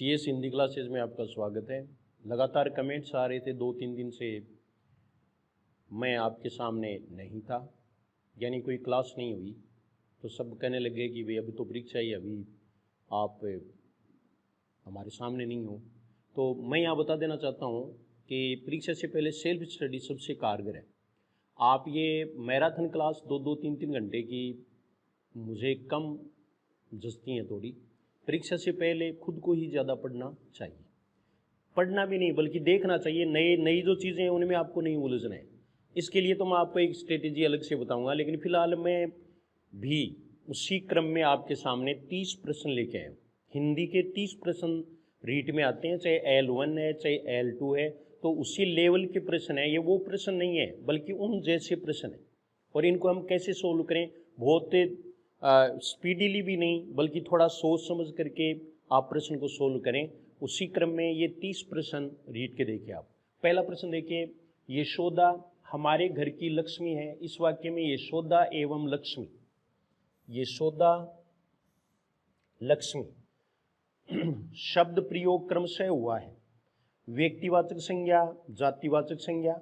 CS Hindi classes में आपका स्वागत है। लगातार कमेंट्स आ रहे थे, 2-3 दिन से मैं आपके सामने नहीं था, यानी कोई क्लास नहीं हुई, तो सब कहने लगे कि भाई अभी तो परीक्षा ही, अभी आप हमारे सामने नहीं हो। तो मैं यहाँ बता देना चाहता हूँ कि परीक्षा से पहले सेल्फ स्टडी सबसे कारगर है। आप ये मैराथन क्लास 2-3 घंटे की मुझे कम जचती हैं थोड़ी। परीक्षा से पहले खुद को ही ज़्यादा पढ़ना चाहिए, पढ़ना भी नहीं बल्कि देखना चाहिए। नई जो चीज़ें हैं उनमें आपको नहीं उलझना है। इसके लिए तो मैं आपको एक स्ट्रेटेजी अलग से बताऊंगा, लेकिन फिलहाल मैं भी उसी क्रम में आपके सामने 30 प्रश्न लेके आया हूँ। हिंदी के 30 प्रश्न रीट में आते हैं, चाहे L1 है चाहे L2 है, तो उसी लेवल के प्रश्न है। ये वो प्रश्न नहीं है बल्कि उन जैसे प्रश्न है। और इनको हम कैसे सोल्व करें, बहुत स्पीडीली भी नहीं बल्कि थोड़ा सोच समझ करके आप प्रश्न को सोल्व करें। उसी क्रम में ये 30 प्रश्न रीड के देखिए आप। पहला प्रश्न देखिए, यशोदा हमारे घर की लक्ष्मी है। इस वाक्य में यशोदा एवं लक्ष्मी, यशोदा लक्ष्मी शब्द प्रयोग क्रमशः हुआ है। व्यक्तिवाचक संज्ञा, जातिवाचक संज्ञा,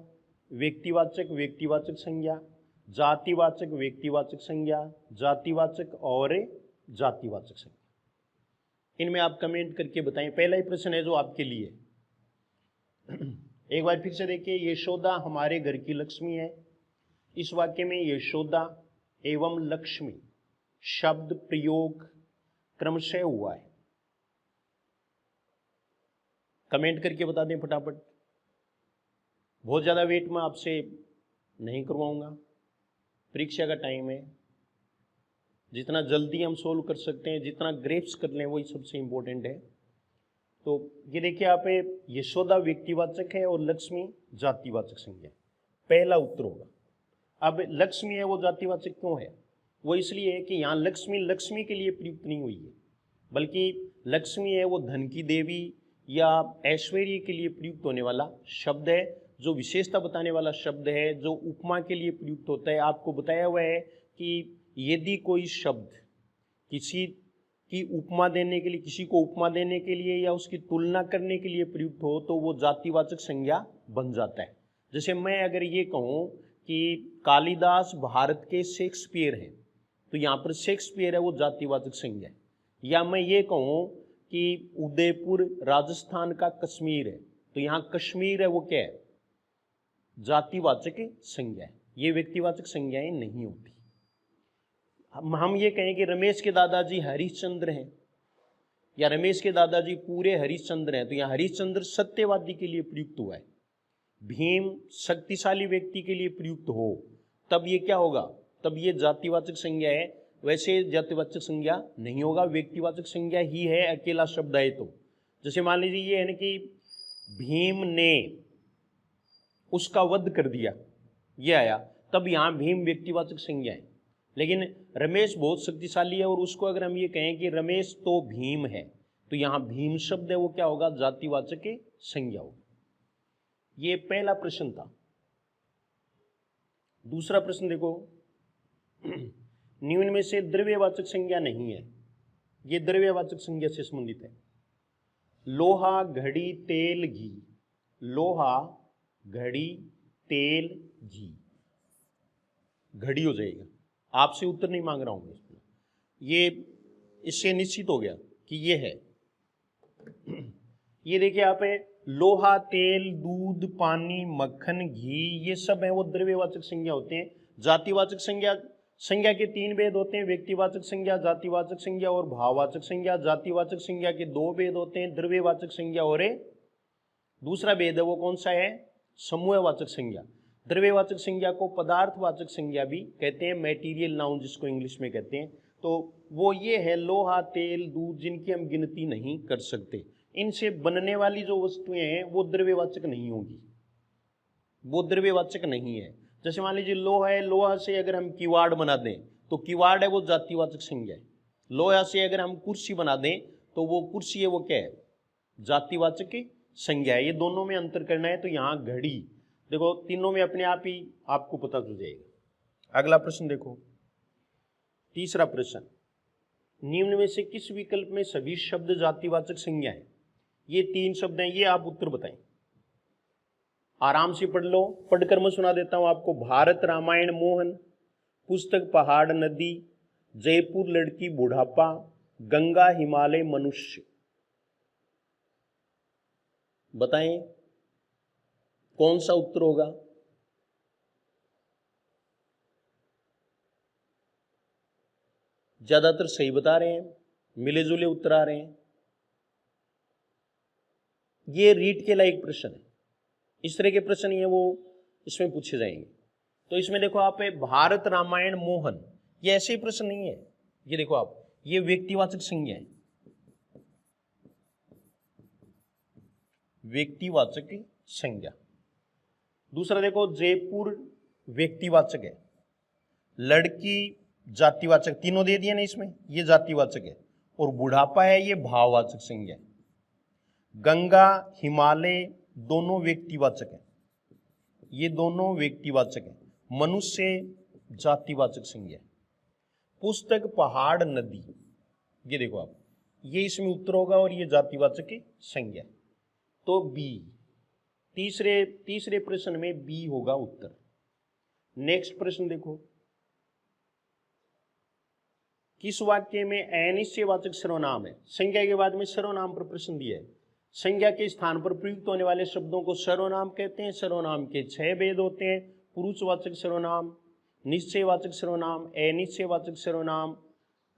व्यक्तिवाचक व्यक्तिवाचक संज्ञा, जातिवाचक व्यक्तिवाचक संज्ञा, जातिवाचक और जातिवाचक संज्ञा। इनमें आप कमेंट करके बताएं। पहला ही प्रश्न है जो आपके लिए। एक बार फिर से देखिए, यशोदा हमारे घर की लक्ष्मी है। इस वाक्य में यशोदा एवं लक्ष्मी शब्द प्रयोग क्रमशः हुआ है। कमेंट करके बता दें फटाफट। बहुत ज़्यादा वेट मैं आपसे नहीं करवाऊंगा, परीक्षा का टाइम है। जितना जल्दी हम सोल्व कर सकते हैं, जितना ग्रेप्स कर लें, वही सबसे इम्पोर्टेंट है। तो ये देखिए आप, यशोदा व्यक्तिवाचक है और लक्ष्मी जातिवाचक संज्ञा। पहला उत्तर होगा। अब लक्ष्मी है वो जातिवाचक क्यों है? वो इसलिए है कि यहाँ लक्ष्मी लक्ष्मी के लिए प्रयुक्त नहीं हुई है, बल्कि लक्ष्मी है वो धन की देवी या ऐश्वर्य के लिए प्रयुक्त होने वाला शब्द है, जो विशेषता बताने वाला शब्द है, जो उपमा के लिए प्रयुक्त होता है। आपको बताया हुआ है कि यदि कोई शब्द किसी की उपमा देने के लिए, किसी को उपमा देने के लिए या उसकी तुलना करने के लिए प्रयुक्त हो तो वो जातिवाचक संज्ञा बन जाता है। जैसे मैं अगर ये कहूँ कि कालिदास भारत के शेक्सपियर हैं, तो यहाँ पर शेक्सपियर है वो जातिवाचक संज्ञा है। या मैं ये कहूँ कि उदयपुर राजस्थान का कश्मीर है, तो यहाँ कश्मीर है वो क्या है? जातिवाचक संज्ञा है। ये व्यक्तिवाचक संज्ञाएं नहीं होती। हम ये कहें कि रमेश के दादाजी हरिश्चंद्र हैं या रमेश के दादाजी पूरे हरिश्चंद्र हैं, तो यहाँ हरिश्चंद्र सत्यवादी के लिए प्रयुक्त हुआ है। भीम शक्तिशाली व्यक्ति के लिए प्रयुक्त हो तब ये क्या होगा? तब ये जातिवाचक संज्ञा है। वैसे जातिवाचक संज्ञा नहीं होगा, व्यक्तिवाचक संज्ञा ही है अकेला शब्द है। तो जैसे मान लीजिए ये है ना कि भीम ने उसका वध कर दिया, ये आया, तब यहाँ भीम व्यक्तिवाचक संज्ञा है। लेकिन रमेश बहुत शक्तिशाली है और उसको अगर हम ये कहें कि रमेश तो भीम है, तो यहाँ भीम शब्द है वो क्या होगा? जातिवाचक संज्ञा होगा। ये पहला प्रश्न था। दूसरा प्रश्न देखो, निम्न में से द्रव्यवाचक संज्ञा नहीं है। ये द्रव्यवाचक संज्ञा से संबंधित है। लोहा, घड़ी, तेल, घी। लोहा, घड़ी, तेल, घी। घड़ी हो जाएगा। आपसे उत्तर नहीं मांग रहा हूं मैं, ये इससे निश्चित हो गया कि ये है। ये देखिए आप, लोहा, तेल, दूध, पानी, मक्खन, घी, ये सब है वो द्रव्यवाचक संज्ञा होते हैं। जातिवाचक संज्ञा के 3 भेद होते हैं, व्यक्तिवाचक संज्ञा, जातिवाचक संज्ञा और भाववाचक संज्ञा। जातिवाचक संज्ञा के 2 भेद होते हैं, द्रव्यवाचक संज्ञा और दूसरा भेद है वो कौन सा है? समूहवाचक संज्ञा। द्रव्यवाचक संज्ञा को पदार्थवाचक संज्ञा भी कहते हैं, मैटीरियल नाउन जिसको इंग्लिश में कहते हैं। तो वो ये है लोहा, तेल, दूध, जिनकी हम गिनती नहीं कर सकते। इनसे बनने वाली जो वस्तुएं हैं वो द्रव्यवाचक नहीं होगी, वो द्रव्यवाचक नहीं है। जैसे मान लीजिए लोहा है, लोहा से अगर हम किवाड़ बना दें तो किवाड़ है वो जातिवाचक संज्ञा है। लोहा से अगर हम कुर्सी बना दें तो वो कुर्सी है वो क्या है? जातिवाचक संज्ञा है। ये दोनों में अंतर करना है। तो यहाँ घड़ी देखो, तीनों में अपने आप ही आपको पता चल जाएगा। अगला प्रश्न देखो, तीसरा प्रश्न, निम्न में से किस विकल्प में सभी शब्द जातिवाचक संज्ञा है? ये 3 शब्द हैं, ये आप उत्तर बताएं। आराम से पढ़ लो, पढ़कर मैं सुना देता हूं आपको। भारत रामायण मोहन, पुस्तक पहाड़ नदी, जयपुर लड़की बुढ़ापा, गंगा हिमालय मनुष्य। बताएं कौन सा उत्तर होगा। ज्यादातर सही बता रहे हैं, मिले जुले उत्तर आ रहे हैं। ये रीट के लायक प्रश्न है, इस तरह के प्रश्न ये वो इसमें पूछे जाएंगे। तो इसमें देखो आप, भारत रामायण मोहन, ये ऐसे ही प्रश्न नहीं है। ये देखो आप, ये व्यक्तिवाचक संज्ञा है, व्यक्तिवाचक संज्ञा। दूसरा देखो, जयपुर व्यक्तिवाचक है, लड़की जातिवाचक, तीनों दे दिए ना इसमें, ये जातिवाचक है। और बुढ़ापा है, ये भाववाचक संज्ञा है। गंगा हिमालय दोनों व्यक्तिवाचक है, ये दोनों व्यक्तिवाचक है। मनुष्य जातिवाचक संज्ञा है। पुस्तक पहाड़ नदी, ये देखो आप, ये इसमें उत्तर होगा और ये जातिवाचक संज्ञा है। तो बी, तीसरे प्रश्न में बी होगा उत्तर। नेक्स्ट प्रश्न देखो, किस वाक्य में अनिश्चयवाचक सर्वनाम है। संज्ञा के बाद में सर्वनाम पर प्रश्न दिया है। संज्ञा के स्थान पर प्रयुक्त होने वाले शब्दों को सर्वनाम कहते हैं। सर्वनाम के 6 भेद होते हैं: पुरुषवाचक सर्वनाम, निश्चयवाचक सर्वनाम, अनिश्चयवाचक सर्वनाम,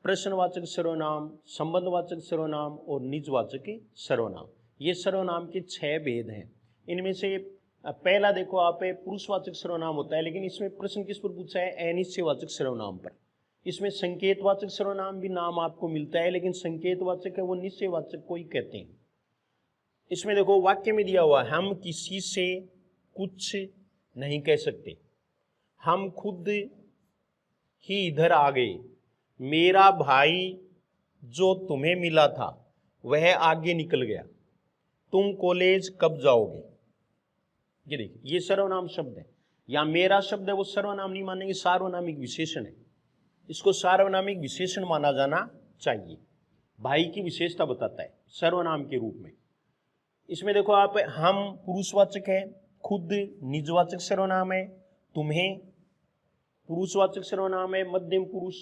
प्रश्नवाचक सर्वनाम, संबंधवाचक सर्वनाम और निजवाचक सर्वनाम। ये सर्वनाम के 6 भेद हैं। इनमें से पहला देखो आप, पुरुषवाचक सर्वनाम होता है, लेकिन इसमें प्रश्न किस पर पूछा है? अनिश्चयवाचक सर्वनाम पर। इसमें संकेतवाचक सर्वनाम भी नाम आपको मिलता है, लेकिन संकेतवाचक है वो निश्चयवाचक को ही कहते हैं। इसमें देखो वाक्य में दिया हुआ, हम किसी से कुछ नहीं कह सकते, हम खुद ही इधर आ गए, मेरा भाई जो तुम्हें मिला था वह आगे निकल गया, तुम कॉलेज कब जाओगे। ये देखिए, ये सर्वनाम शब्द है। या मेरा शब्द है वो सर्वनाम नहीं मानेंगे, सार्वनामिक विशेषण है, इसको सार्वनामिक विशेषण माना जाना चाहिए। भाई की विशेषता बताता है सर्वनाम के रूप में। इसमें देखो आप, हम पुरुषवाचक है, खुद निजवाचक सर्वनाम है, तुम्हें पुरुषवाचक सर्वनाम है, मध्यम पुरुष,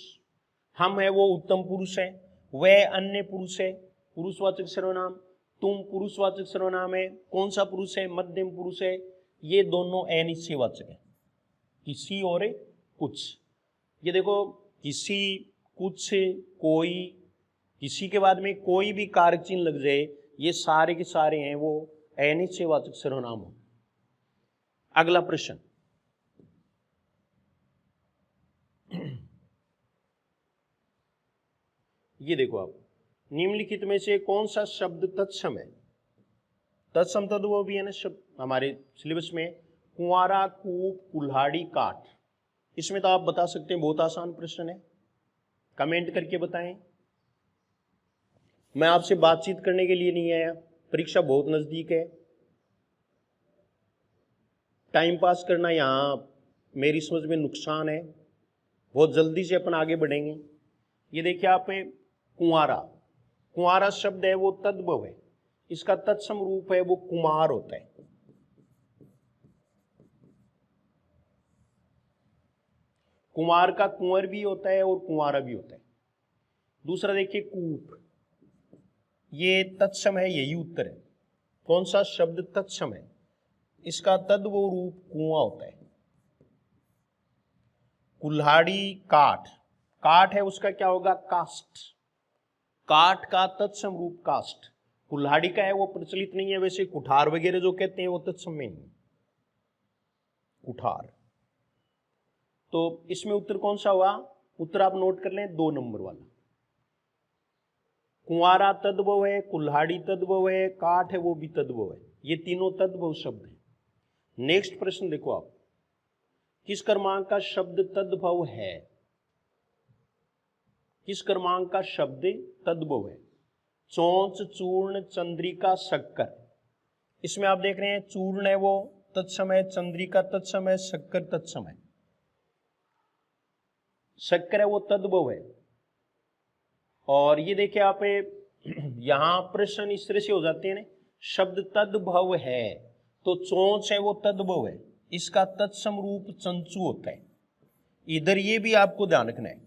हम है वो उत्तम पुरुष है, वह अन्य पुरुष है, पुरुषवाचक सर्वनाम, तुम पुरुषवाचक सर्वनाम है, कौन सा पुरुष है? मध्यम पुरुष है। ये दोनों अनिश्चयवाचक है, किसी और कुछ। ये देखो, किसी, कुछ, कोई, किसी के बाद में कोई भी कारक चिन्ह लग जाए, ये सारे के सारे हैं वो अनिश्चयवाचक सर्वनाम हो। अगला प्रश्न, ये देखो आप, निम्नलिखित में से कौन सा शब्द तत्सम है? तत्सम तद्भव भी है ना शब्द हमारे सिलेबस में, कुंवारा, कूप, कुल्हाड़ी, काठ। इसमें तो आप बता सकते हैं, बहुत आसान प्रश्न है, कमेंट करके बताएं। मैं आपसे बातचीत करने के लिए नहीं आया, परीक्षा बहुत नजदीक है, टाइम पास करना यहाँ मेरी समझ में नुकसान है, बहुत जल्दी से अपन आगे बढ़ेंगे। ये देखिए आप, कुंवारा, कुंवारा शब्द है वो तद्भव है, इसका तत्सम रूप है वो कुमार होता है। कुमार का कुंवर भी होता है और कुंवारा भी होता है। दूसरा देखिए, कूप, ये तत्सम है, यही उत्तर है। कौन सा शब्द तत्सम है? इसका तद्भव रूप कुआं होता है। कुल्हाड़ी, काठ, काठ है उसका क्या होगा? कास्ट, काठ का तत्सम रूप कास्ट। कुल्हाड़ी का है वो प्रचलित नहीं है, वैसे कुठार वगैरह जो कहते हैं वो तत्सम में नहीं, कुठार। तो इसमें उत्तर कौन सा हुआ? उत्तर आप नोट कर लें, 2 नंबर वाला। कुंवारा तद्भव है, कुल्हाड़ी तद्भव है, काठ है वो भी तद्भव है, ये तीनों तद्भव शब्द हैं। नेक्स्ट प्रश्न देखो आप, किस क्रमांक का शब्द तद्भव है? किस क्रमांक का शब्द तद्भव है? चोंच, चूर्ण, चंद्रिका, शक्कर। इसमें आप देख रहे हैं, चूर्ण है वो तत्सम है, चंद्रिका तत्सम है, शक्कर तत्सम है। शक्कर है वो तद्भव है। और ये देखिए आप, यहां प्रश्न इस तरह से हो जाते हैं ना शब्द तद्भव है तो चोंच है वो तद्भव है, इसका तत्सम रूप चंचू होता है। इधर ये भी आपको ध्यान रखना है,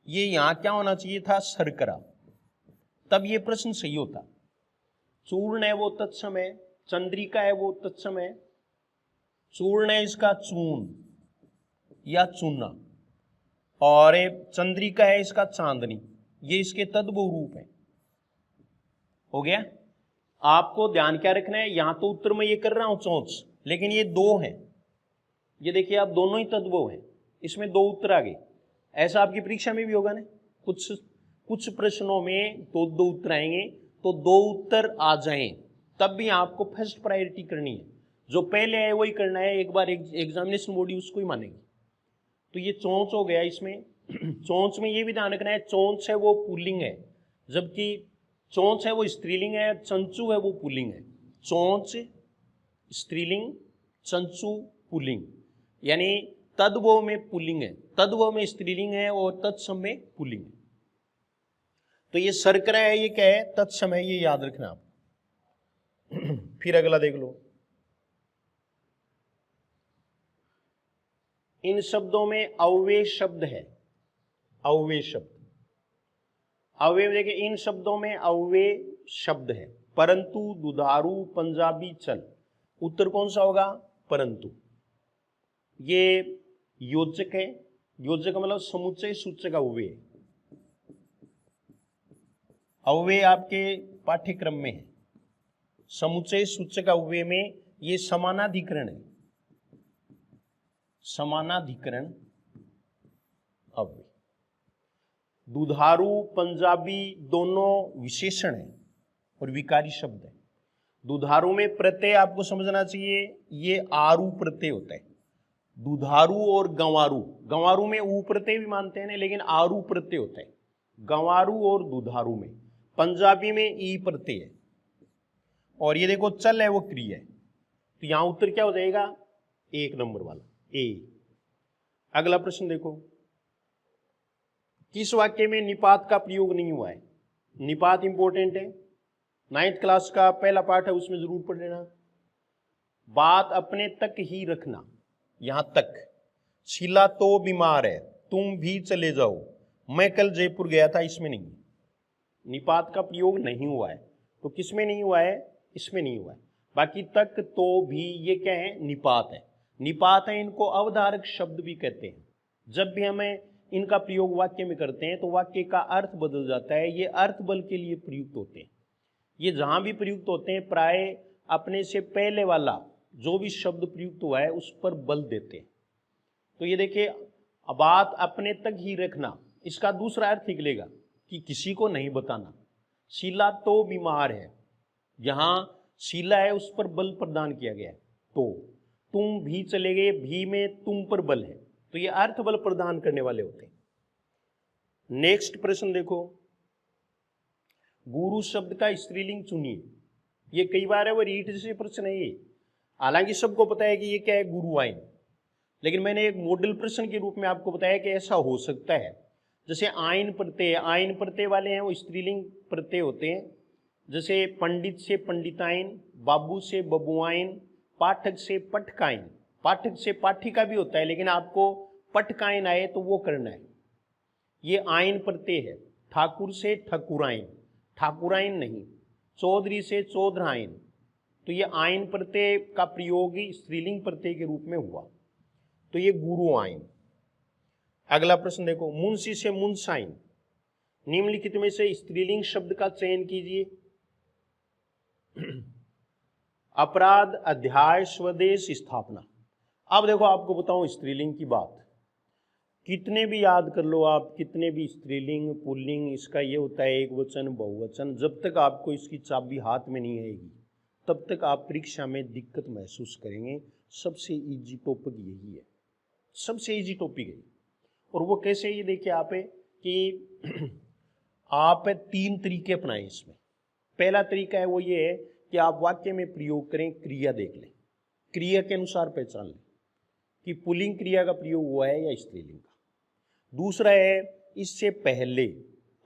ये यहां क्या होना चाहिए था, शर्करा, तब ये प्रश्न सही होता। चूर्ण है वो तत्सम है, चंद्रिका है वो तत्सम है, चूर्ण है इसका चूर्ण या चूना, और चंद्रिका है इसका चांदनी, ये इसके तद्भव रूप है। हो गया। आपको ध्यान क्या रखना है, यहां तो उत्तर में ये कर रहा हूं चोंच, लेकिन ये दो हैं, ये देखिए आप दोनों ही तद्भव हैं, इसमें दो उत्तर आ गए। ऐसा आपकी परीक्षा में भी होगा ना, कुछ प्रश्नों में दो दो उत्तर आएंगे, तो दो उत्तर आ जाएं तब भी आपको फर्स्ट प्रायोरिटी करनी है, जो पहले है वही करना है, एक बार एग्जामिनेशन बॉडी उसको ही मानेगी। तो ये चोंच हो गया। इसमें चोंच में ये भी ध्यान रखना है, चोंच है वो पुल्लिंग है, जबकि चोंच है वो स्त्रीलिंग है, चंचू है वो पुल्लिंग है। चोंच स्त्रीलिंग, चंचू पुल्लिंग, यानी तद्भव में पुल्लिंग है, तद्भव में स्त्रीलिंग है और तत्सम में पुल्लिंग है। तो ये शर्करा है, ये क्या है, तत्सम है, ये याद रखना आप। फिर अगला देख लो, इन शब्दों में अव्यय शब्द है, अव्यय शब्द, अव्यय देखिए, इन शब्दों में अव्यय शब्द है, परंतु, दुधारू, पंजाबी, चल। उत्तर कौन सा होगा, परंतु। ये योजक है, योजक मतलब समुच्चय सूचक अव्यय, अव्यय आपके पाठ्यक्रम में है, समुच्चय सूचक अव्यय में ये समानाधिकरण है, समानाधिकरण अव्यय। दुधारू, पंजाबी दोनों विशेषण है और विकारी शब्द है। दुधारू में प्रत्यय आपको समझना चाहिए, ये आरू प्रत्यय होता है। दुधारू और गंवारू, गंवारू में ऊ प्रत्यय भी मानते हैं लेकिन आरू प्रत्यय होता है गंवारू और दुधारू में। पंजाबी में ई प्रत्यय है, और ये देखो चल है वो क्रिया है, तो यहां उत्तर क्या हो जाएगा, एक नंबर वाला ए। अगला प्रश्न देखो, किस वाक्य में निपात का प्रयोग नहीं हुआ है। निपात इंपॉर्टेंट है, 9th क्लास का पहला पार्ट है, उसमें जरूर पढ़ लेना। बात अपने तक ही रखना, यहां तक। शीला तो बीमार है, तुम भी चले जाओ, मैं कल जयपुर गया था, इसमें नहीं, निपात का प्रयोग नहीं हुआ है। तो किस में नहीं हुआ है, इसमें नहीं हुआ है। बाकी तक, तो, भी, ये क्या है, निपात है। निपात है, इनको अवधारक शब्द भी कहते हैं। जब भी हमें इनका प्रयोग वाक्य में करते हैं तो वाक्य का अर्थ बदल जाता है, ये अर्थ बल के लिए प्रयुक्त होते हैं। ये जहां भी प्रयुक्त होते हैं प्राय अपने से पहले वाला जो भी शब्द प्रयुक्त हुआ है उस पर बल देते हैं। तो ये देखिए, बात अपने तक ही रखना, इसका दूसरा अर्थ निकलेगा कि किसी को नहीं बताना। शीला तो बीमार है, यहां शीला है उस पर बल प्रदान किया गया है। तो तुम भी चले गए, भी में तुम पर बल है, तो ये अर्थ बल प्रदान करने वाले होते हैं। नेक्स्ट प्रश्न देखो, गुरु शब्द का स्त्रीलिंग चुनिए। ये कई बार है वो रीट जैसे प्रश्न है ये, हालांकि सबको पता है कि ये क्या है, गुरु आइन, लेकिन मैंने एक मॉडल प्रश्न के रूप में आपको बताया कि ऐसा हो सकता है। जैसे आइन प्रत्यय, आइन प्रत्यय वाले हैं वो स्त्रीलिंग प्रत्यय होते हैं। जैसे पंडित से पंडिताइन, बाबू से बबुआइन, पाठक से पटकाइन। पाठक से पाठिका भी होता है, लेकिन आपको पटकाइन आए तो वो करना है, ये आइन प्रत्यय है। ठाकुर से ठकुराइन, ठाकुराइन नहीं। चौधरी से चौधराइन, तो ये आइन प्रत्यय का प्रयोग ही स्त्रीलिंग प्रत्यय के रूप में हुआ, तो ये गुरु आइन। अगला प्रश्न देखो, मुंशी से मुंसाइन। निम्नलिखित में से स्त्रीलिंग शब्द का चयन कीजिए। अपराध, अध्याय, स्वदेश, स्थापना। अब देखो आपको बताऊं स्त्रीलिंग की बात, कितने भी याद कर लो आप, कितने भी स्त्रीलिंग पुल्लिंग, इसका ये होता है एक वचन बहुवचन, जब तक आपको इसकी चाबी हाथ में नहीं आएगी तब तक आप परीक्षा में दिक्कत महसूस करेंगे। सबसे इजी टॉपिक यही है, सबसे इजी टॉपिक है। और वो कैसे, ये देखिए आप कि आप 3 तरीके अपनाएं इसमें। पहला तरीका है वो ये है कि आप वाक्य में प्रयोग करें, क्रिया देख लें, क्रिया के अनुसार पहचान लें कि पुल्लिंग क्रिया का प्रयोग हुआ है या स्त्रीलिंग का। दूसरा है, इससे पहले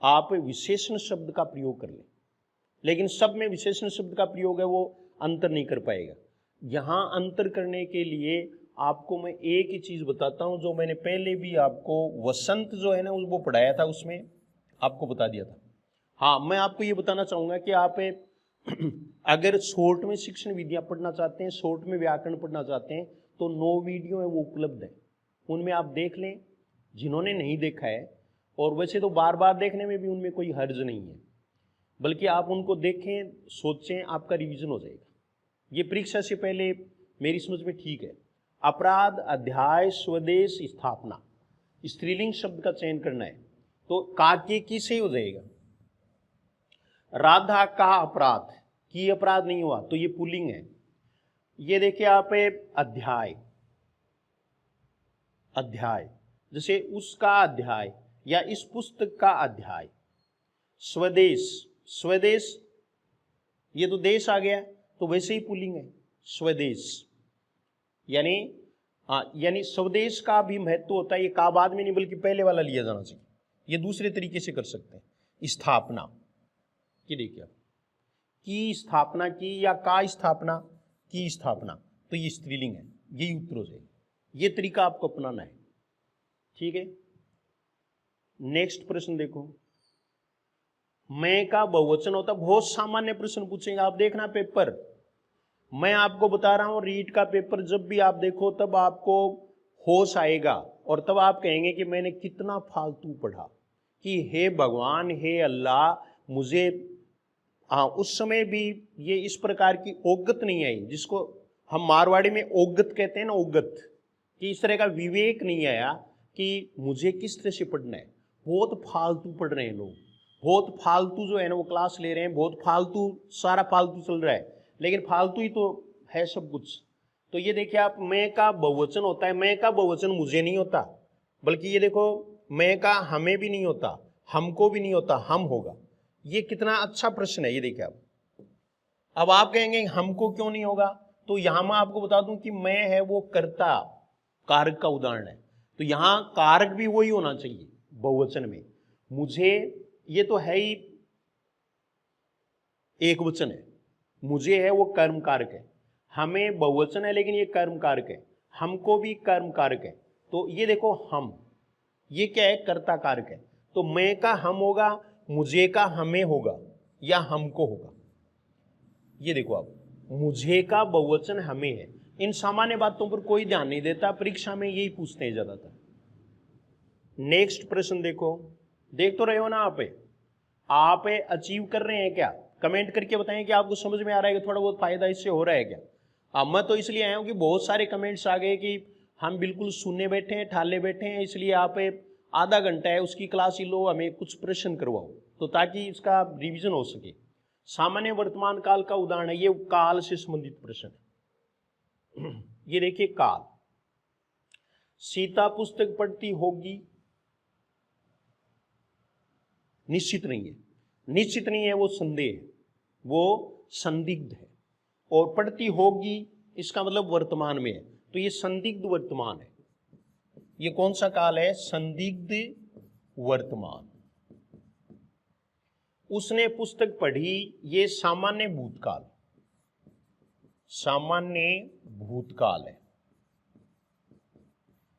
आप विशेषण शब्द का प्रयोग कर लें, लेकिन सब में विशेषण शब्द का प्रयोग है वो अंतर नहीं कर पाएगा। यहाँ अंतर करने के लिए आपको मैं एक ही चीज बताता हूं, जो मैंने पहले भी आपको वसंत जो है ना वो पढ़ाया था, उसमें आपको बता दिया था। हाँ, मैं आपको ये बताना चाहूंगा कि आप अगर शॉर्ट में शिक्षण विधियां पढ़ना चाहते हैं, शॉर्ट में व्याकरण पढ़ना चाहते हैं, तो 9 वीडियो है वो उपलब्ध है, उनमें आप देख लें जिन्होंने नहीं देखा है। और वैसे तो बार बार देखने में भी उनमें कोई हर्ज नहीं है, बल्कि आप उनको देखें, सोचें, आपका रिवीजन हो जाएगा। ये परीक्षा से पहले मेरी समझ में ठीक है। अपराध, अध्याय, स्वदेश, स्थापना, स्त्रीलिंग शब्द का चयन करना है, तो काके की से हो जाएगा। राधा का अपराध, की अपराध नहीं हुआ तो ये पुल्लिंग है। ये देखिए आप अध्याय, अध्याय जैसे उसका अध्याय या इस पुस्तक का अध्याय। स्वदेश, स्वदेश ये तो देश आ गया, तो वैसे ही पुल्लिंग है स्वदेश। यानी स्वदेश का भी महत्व होता है। ये का बाद में नहीं बल्कि पहले वाला लिया जाना चाहिए। ये दूसरे तरीके से कर सकते हैं। स्थापना, ये देखिए आप, की स्थापना की या का स्थापना, की स्थापना, तो ये स्त्रीलिंग है, यही उत्तर हो जाएगा। ये तरीका आपको अपनाना है, ठीक है। नेक्स्ट प्रश्न देखो, मैं का बहुवचन होता, बहुत सामान्य प्रश्न पूछेंगे, आप देखना पेपर। मैं आपको बता रहा हूं, रीट का पेपर जब भी आप देखो तब आपको होश आएगा और तब आप कहेंगे कि मैंने कितना फालतू पढ़ा, कि हे भगवान, हे अल्लाह, मुझे उस समय भी ये इस प्रकार की ओगत नहीं आई, जिसको हम मारवाड़ी में ओगत कहते हैं ना, ओगत, कि इस तरह का विवेक नहीं आया कि मुझे किस तरह से पढ़ना है। बहुत फालतू पढ़ रहे हैं लोग, बहुत फालतू जो है ना वो क्लास ले रहे हैं, बहुत फालतू, सारा फालतू चल रहा है, लेकिन फालतू ही तो है सब कुछ। तो ये देखिए आप, मैं का बहुवचन होता है, मैं का बहुवचन मुझे नहीं होता, बल्कि ये देखो मैं का हमें भी नहीं होता, हमको भी नहीं होता, हम होगा। ये कितना अच्छा प्रश्न है, ये देखिए आप। अब आप कहेंगे हमको क्यों नहीं होगा, तो यहां मैं आपको बता दूं कि मैं है वो कर्ता, कारक का उदाहरण है, तो यहां कारक भी वही होना चाहिए बहुवचन में। मुझे, ये तो है ही एक वचन है, मुझे है वो कर्म कारक है, हमें बहुवचन है लेकिन ये कर्म कारक है, हमको भी कर्म कारक है। तो ये देखो हम, ये क्या है, कर्ता कारक है। तो मैं का हम होगा, मुझे का हमें होगा या हमको होगा। ये देखो आप, मुझे का बहुवचन हमें है। इन सामान्य बातों पर कोई ध्यान नहीं देता, परीक्षा में यही पूछते हैं ज्यादातर। नेक्स्ट प्रश्न देखो, देख तो रहे हो ना आप अचीव कर रहे हैं क्या? कमेंट करके बताएं कि आपको समझ में आ रहा है कि थोड़ा बहुत फायदा इससे हो रहा है क्या। मैं तो इसलिए आया हूं कि बहुत सारे कमेंट्स आ गए कि हम बिल्कुल सुनने बैठे हैं, ठाले बैठे हैं, इसलिए आप आधा घंटा है उसकी क्लास ही लो, हमें कुछ प्रश्न करवाओ, तो ताकि इसका रिवीजन हो सके। सामान्य वर्तमान काल का उदाहरण है, ये काल से संबंधित प्रश्न है। ये देखिए काल, सीता पुस्तक पढ़ती होगी, निश्चित नहीं है, निश्चित नहीं है, वो संदेह है, वो संदिग्ध है। और पढ़ती होगी इसका मतलब वर्तमान में है, तो ये संदिग्ध वर्तमान है। ये कौन सा काल है? संदिग्ध वर्तमान। उसने पुस्तक पढ़ी, ये सामान्य भूतकाल, सामान्य भूतकाल है।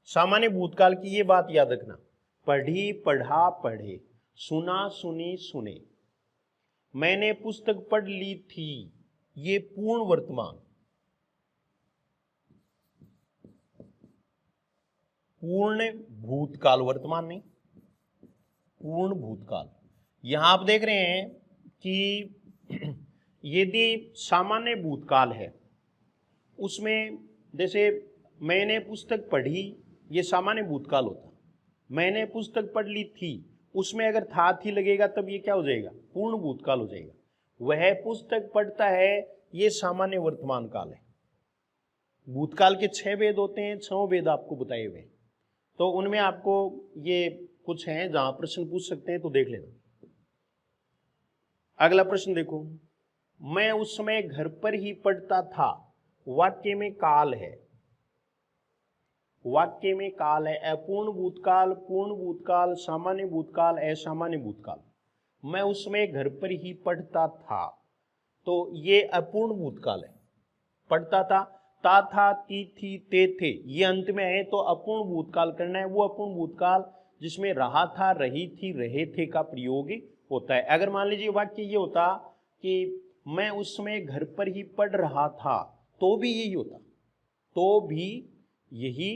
सामान्य भूतकाल की ये बात याद रखना, पढ़ी, पढ़ा, पढ़े, सुना, सुनी, सुने। मैंने पुस्तक पढ़ ली थी, ये पूर्ण वर्तमान, पूर्ण भूतकाल, वर्तमान नहीं, पूर्ण भूतकाल। यहां आप देख रहे हैं कि यदि सामान्य भूतकाल है, उसमें जैसे मैंने पुस्तक पढ़ी, ये सामान्य भूतकाल होता। मैंने पुस्तक पढ़ ली थी, उसमें अगर था थी लगेगा तब ये क्या हो जाएगा? पूर्ण भूतकाल हो जाएगा। वह पुस्तक पढ़ता है, ये सामान्य वर्तमान काल है। भूतकाल के 6 वेद होते हैं, 6 वेद आपको बताए हुए, तो उनमें आपको ये कुछ हैं जहां प्रश्न पूछ सकते हैं, तो देख लेना। अगला प्रश्न देखो, मैं उस समय घर पर ही पढ़ता था, वाक्य में काल है, वाक्य में काल है, अपूर्ण भूतकाल, पूर्ण भूतकाल, सामान्य भूतकाल, असामान्य भूतकाल। मैं उसमें घर पर ही पढ़ता था, तो ये अपूर्ण भूतकाल है। पढ़ता था, ता था, ती थी, ते थे, ये अंत में है तो अपूर्ण भूतकाल करना है। वो अपूर्ण भूतकाल जिसमें रहा था, रही थी, रहे थे का प्रयोग होता है। अगर मान लीजिए वाक्य ये होता कि मैं उस समय घर पर ही पढ़ रहा था, तो भी यही होता, तो भी यही,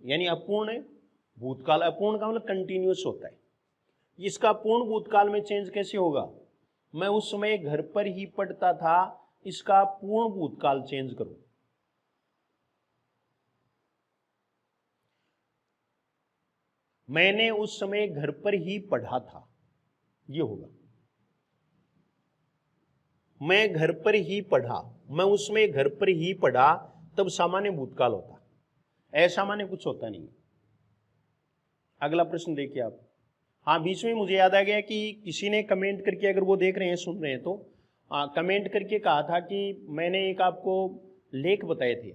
यानी अपूर्ण भूतकाल। अपूर्ण का मतलब कंटिन्यूअस होता है। इसका पूर्ण भूतकाल में चेंज कैसे होगा? मैं उस समय घर पर ही पढ़ता था, इसका पूर्ण भूतकाल चेंज करो। मैंने उस समय घर पर ही पढ़ा था, ये होगा। मैं घर पर ही पढ़ा, मैं उसमें घर पर ही पढ़ा, तब सामान्य भूतकाल होता, असामान्य कुछ होता नहीं। अगला प्रश्न देखिए आप। हाँ, बीच में मुझे याद आ गया कि किसी ने कमेंट करके, अगर वो देख रहे हैं, सुन रहे हैं, तो कमेंट करके कहा था कि मैंने एक आपको लेख बताए थे,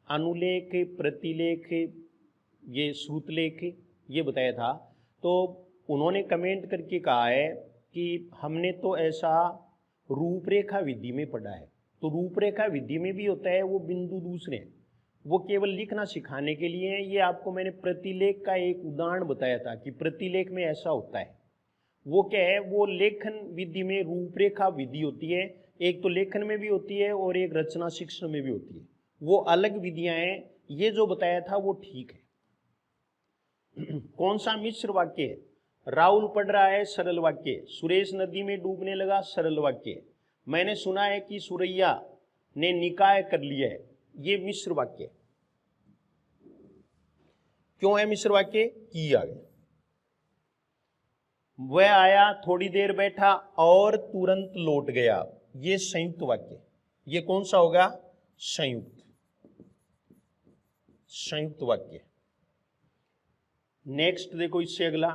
अनुलेख, प्रतिलेख, ये श्रुतलेख, ये बताया था। तो उन्होंने कमेंट करके कहा है कि हमने तो ऐसा रूपरेखा विधि में पढ़ा है। तो रूपरेखा विधि में भी होता है, वो बिंदु दूसरे हैं, वो केवल लिखना सिखाने के लिए है। ये आपको मैंने प्रतिलेख का एक उदाहरण बताया था कि प्रतिलेख में ऐसा होता है। वो क्या है? वो लेखन विधि में रूपरेखा विधि होती है, एक तो लेखन में भी होती है और एक रचना शिक्षण में भी होती है, वो अलग विधियां हैं। ये जो बताया था वो ठीक है। कौन सा मिश्र वाक्य है? राहुल पढ़ रहा है, सरल वाक्य है। सुरेश नदी में डूबने लगा, सरल वाक्य है। मैंने सुना है कि सुरैया ने निकाय कर लिया है, ये मिश्र वाक्य है। क्यों है मिश्र वाक्य? की आ गया। वह आया, थोड़ी देर बैठा और तुरंत लौट गया, ये संयुक्त वाक्य। ये कौन सा होगा? संयुक्त वाक्य। नेक्स्ट देखो, इससे अगला,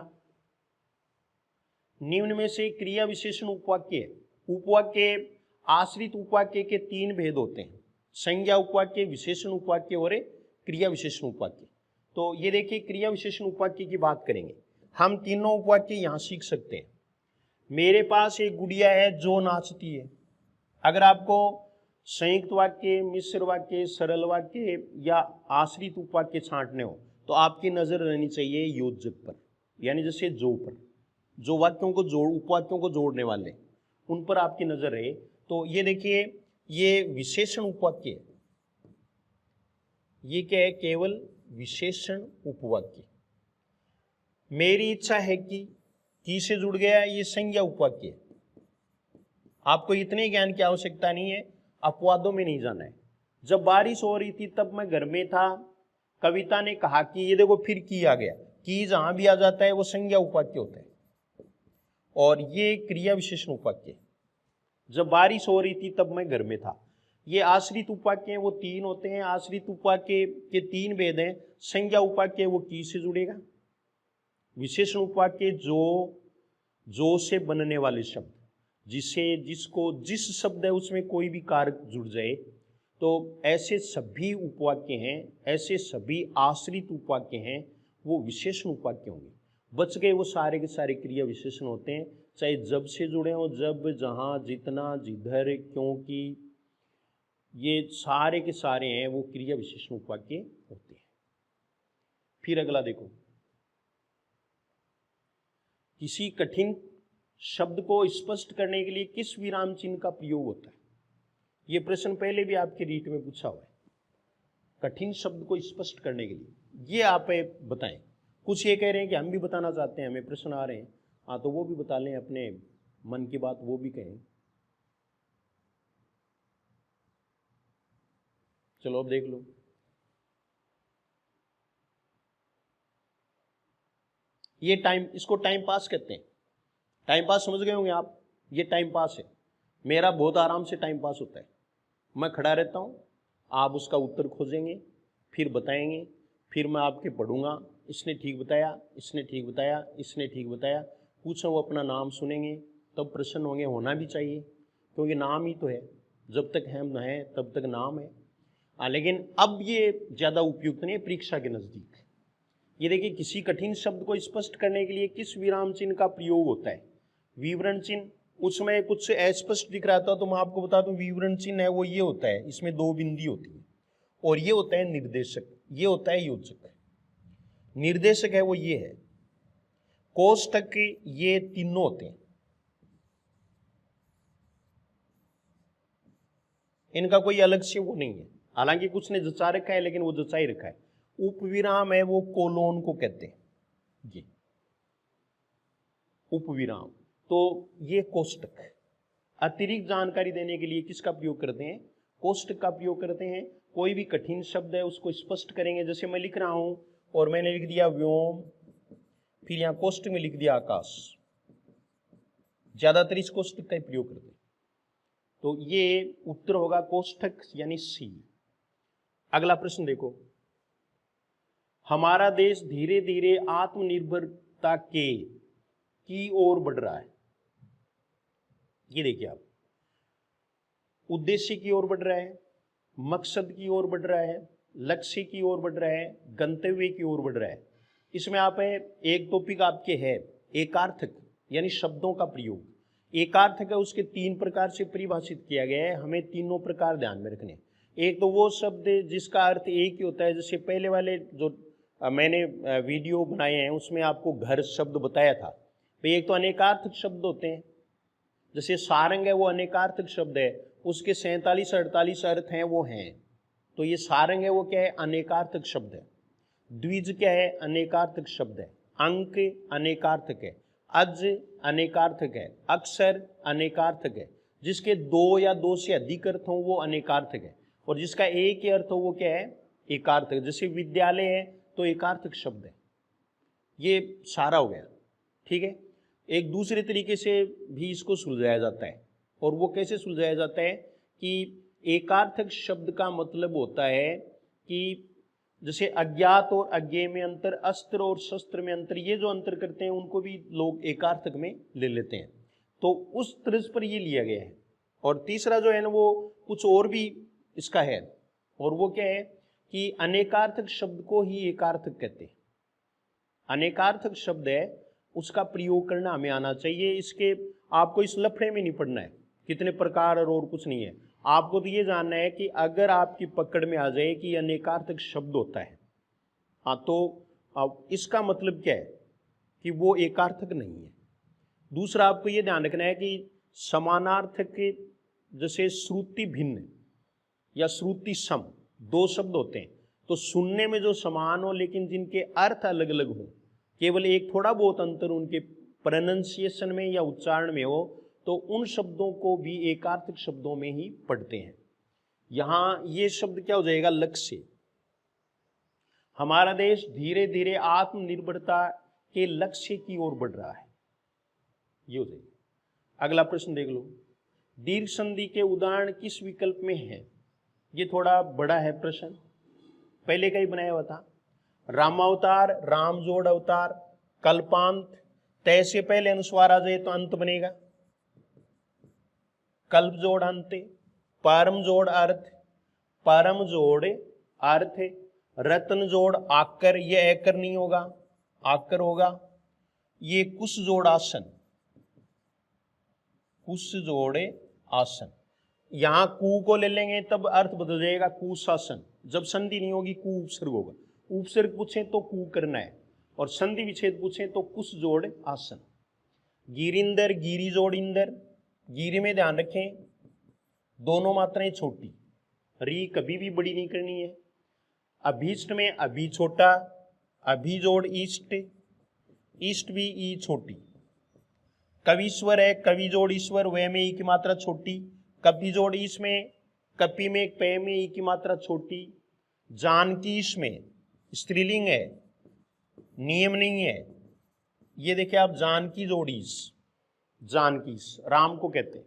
निम्न में से क्रिया विशेषण उपवाक्य है। उपवाक्य, आश्रित उपवाक्य के तीन भेद होते हैं, संज्ञा उपवाक्य, विशेषण उपवाक्य और क्रिया विशेषण उपवाक्य। तो ये देखिए, क्रिया विशेषण उपवाक्य की बात करेंगे। हम तीनों उपवाक्य यहां सीख सकते हैं। मेरे पास एक गुड़िया है जो नाचती है। अगर आपको संयुक्त वाक्य, मिश्र वाक्य, सरल वाक्य या आश्रित उपवाक्य छांटने हो तो आपकी नजर रहनी चाहिए योजक पर, यानी जैसे जो पर, जो वाक्यों को जोड़, उपवाक्यों को जोड़ने वाले, उन पर आपकी नजर रहे। तो ये देखिए, ये विशेषण उपवाक्य है। ये क्या है? केवल विशेषण उपवाक्य। मेरी इच्छा है कि से जुड़ गया, ये संज्ञा उपवाक्य है। आपको इतने ज्ञान की आवश्यकता नहीं है, अपवादों में नहीं जाना है। जब बारिश हो रही थी तब मैं घर में था, कविता ने कहा कि, ये देखो फिर की आ गया। की जहां भी आ जाता है वो संज्ञा उपवाक्य होता है, और ये क्रिया विशेषण उपवाक्य। जब बारिश हो रही थी तब मैं घर में था। ये आश्रित उपवाक्य हैं, वो तीन होते हैं। आश्रित उपवाक्य के तीन भेद हैं। संज्ञा उपवाक्य वो की से जुड़ेगा। विशेषण उपवाक्य जो से बनने वाले शब्द, जिसे, जिसको, जिस शब्द है उसमें कोई भी कारक जुड़ जाए, तो ऐसे सभी उपवाक्य हैं, ऐसे सभी आश्रित उपवाक्य हैं, वो विशेषण उपवाक्य होंगे। बच गए वो सारे के सारे क्रिया विशेषण होते हैं, चाहे जब से जुड़े हो, जब, जहां, जितना, जिधर, क्योंकि, ये सारे के सारे हैं, वो क्रिया विशेषण उपवाक्य होते हैं। फिर अगला देखो, किसी कठिन शब्द को स्पष्ट करने के लिए किस विराम चिन्ह का प्रयोग होता है? ये प्रश्न पहले भी आपके रीट में पूछा हुआ है। कठिन शब्द को स्पष्ट करने के लिए ये आप बताएं। कुछ ये कह रहे हैं कि हम भी बताना चाहते हैं, हमें प्रश्न आ रहे हैं। हाँ, तो वो भी बता लें, अपने मन की बात वो भी कहें। चलो अब देख लो। ये टाइम, इसको टाइम पास कहते हैं। टाइम पास समझ गए होंगे आप, ये टाइम पास है। मेरा बहुत आराम से टाइम पास होता है। मैं खड़ा रहता हूँ, आप उसका उत्तर खोजेंगे, फिर बताएंगे, फिर मैं आपके पढ़ूंगा, इसने ठीक बताया, इसने ठीक बताया, इसने ठीक बताया, पूछो, वो अपना नाम सुनेंगे, तब प्रश्न होंगे। होना भी चाहिए, क्योंकि नाम ही तो है, जब तक हम हैं तब तक नाम है। लेकिन अब ये ज़्यादा उपयुक्त नहीं है परीक्षा के नज़दीक। ये देखिए, किसी कठिन शब्द को स्पष्ट करने के लिए किस विराम चिन्ह का प्रयोग होता है? विवरण चिन्ह, उसमें कुछ अस्पष्ट दिख रहा था तो मैं आपको बता दूं विवरण चिन्ह है वो ये होता है, इसमें दो बिंदी होती है और ये होता है निर्देशक, ये होता है योजक। निर्देशक है वो ये है, कोष्ठक ये तीनों होते हैं, इनका कोई अलग से वो नहीं है, हालांकि कुछ ने जचा रखा है लेकिन वो जचा ही रखा है। उपविराम है वो कोलोन को कहते हैं, ये उपविराम, तो ये कोष्ठक। अतिरिक्त जानकारी देने के लिए किसका प्रयोग करते हैं? कोष्ठक का प्रयोग करते हैं। कोई भी कठिन शब्द है उसको स्पष्ट करेंगे, जैसे मैं लिख रहा हूं और मैंने लिख दिया व्योम, फिर यहां कोष्ठक में लिख दिया आकाश, ज्यादातर इस कोष्ठक का प्रयोग करते हैं, तो ये उत्तर होगा कोष्ठक यानी सी। अगला प्रश्न देखो, हमारा देश धीरे धीरे आत्मनिर्भरता की ओर बढ़ रहा है। ये देखिए आप, उद्देश्य की ओर बढ़ रहा है, मकसद की ओर बढ़ रहा है, लक्ष्य की ओर बढ़ रहा है, गंतव्य की ओर बढ़ रहा है। इसमें आप है एक टॉपिक आपके है एकार्थक यानी शब्दों का प्रयोग। एकार्थक है उसके तीन प्रकार से परिभाषित किया गया है, हमें तीनों प्रकार ध्यान में रखने। एक तो वो शब्द जिसका अर्थ एक ही होता है, जैसे पहले वाले जो मैंने वीडियो बनाए हैं उसमें आपको घर शब्द बताया था, तो एक तो अनेकार्थक शब्द होते हैं, जैसे सारंग है वो अनेकार्थक शब्द है, उसके 47-48 अर्थ हैं वो हैं, तो ये सारंग है वो क्या है? अनेकार्थक शब्द है। द्विज क्या है? अनेकार्थक शब्द है। अंक अनेकार्थक है, अज अनेकार्थक है, अक्षर अनेकार्थक है, जिसके दो या दो से अधिक अर्थ हो वो अनेकार्थक है, और जिसका एक ही अर्थ हो वो क्या है? एकार्थक। जैसे विद्यालय है तो एकार्थक शब्द है। ये सारा हो गया, ठीक है। एक दूसरे तरीके से भी इसको सुलझाया जाता है, और वो कैसे सुलझाया जाता है कि एकार्थक शब्द का मतलब होता है कि जैसे अज्ञात और अज्ञेय में अंतर, अस्त्र और शस्त्र में अंतर, ये जो अंतर करते हैं उनको भी लोग एकार्थक में ले लेते हैं, तो उस तर्ज पर ये लिया गया है। और तीसरा जो है ना वो कुछ और भी इसका है, और वो क्या है कि अनेकार्थक शब्द को ही एकार्थक कहते हैं। अनेकार्थक शब्द है उसका प्रयोग करना हमें आना चाहिए, इसके आपको इस लफड़े में नहीं पड़ना है कितने प्रकार और कुछ नहीं है। आपको तो ये जानना है कि अगर आपकी पकड़ में आ जाए कि अनेकार्थक शब्द होता है, हाँ, तो अब इसका मतलब क्या है कि वो एकार्थक नहीं है। दूसरा आपको ये ध्यान रखना है कि समानार्थक के जैसे श्रुति भिन्न या श्रुति सम दो शब्द होते हैं, तो सुनने में जो समान हो लेकिन जिनके अर्थ अलग अलग हो, केवल एक थोड़ा बहुत अंतर उनके प्रोनंसिएशन में या उच्चारण में हो, तो उन शब्दों को भी एकार्थक शब्दों में ही पढ़ते हैं। यहां ये शब्द क्या हो जाएगा? लक्ष्य। हमारा देश धीरे धीरे आत्मनिर्भरता के लक्ष्य की ओर बढ़ रहा है, ये हो जाएगा। अगला प्रश्न देख लो, दीर्घ संधि के उदाहरण किस विकल्प में है? ये थोड़ा बड़ा है प्रश्न, पहले का ही बनाया हुआ था। रामावतार, राम जोड़ अवतार, कल्पांत, तय से पहले अनुस्वार आ जाए तो अंत बनेगा, कल्प जोड़ अंत, परम जोड़ अर्थ, परम जोड़ अर्थ, रत्न जोड़ आकर, ये एकर नहीं होगा, आकर होगा। ये कुश जोड़ आसन, कुश जोड़ आसन, यहां कु को ले लेंगे तब अर्थ बदल जाएगा कुशासन। जब संधि नहीं होगी कु उपसर्ग होगा, उपसर्ग पूछे तो कु करना है, और संधि विच्छेद पूछे तो कुश जोड़ आसन। गिरिंदर, गिरी जोड़ इंदर, गिरी में ध्यान रखें दोनों मात्राएं छोटी, री कभी भी बड़ी नहीं करनी है। अभीष्ट में अभी छोटा, अभी जोड़ ईष्ट, ईष्ट भी ई छोटी। कवीश्वर है, कवि जोड़ ईश्वर, वे में ई की मात्रा छोटी। कपि जोड़ ईश में, कपि में पे में ई की मात्रा छोटी। जानकीश में स्त्रीलिंग है, नियम नहीं है। ये देखिए आप, जानकी जोड़ीस, जानकीस राम को कहते हैं।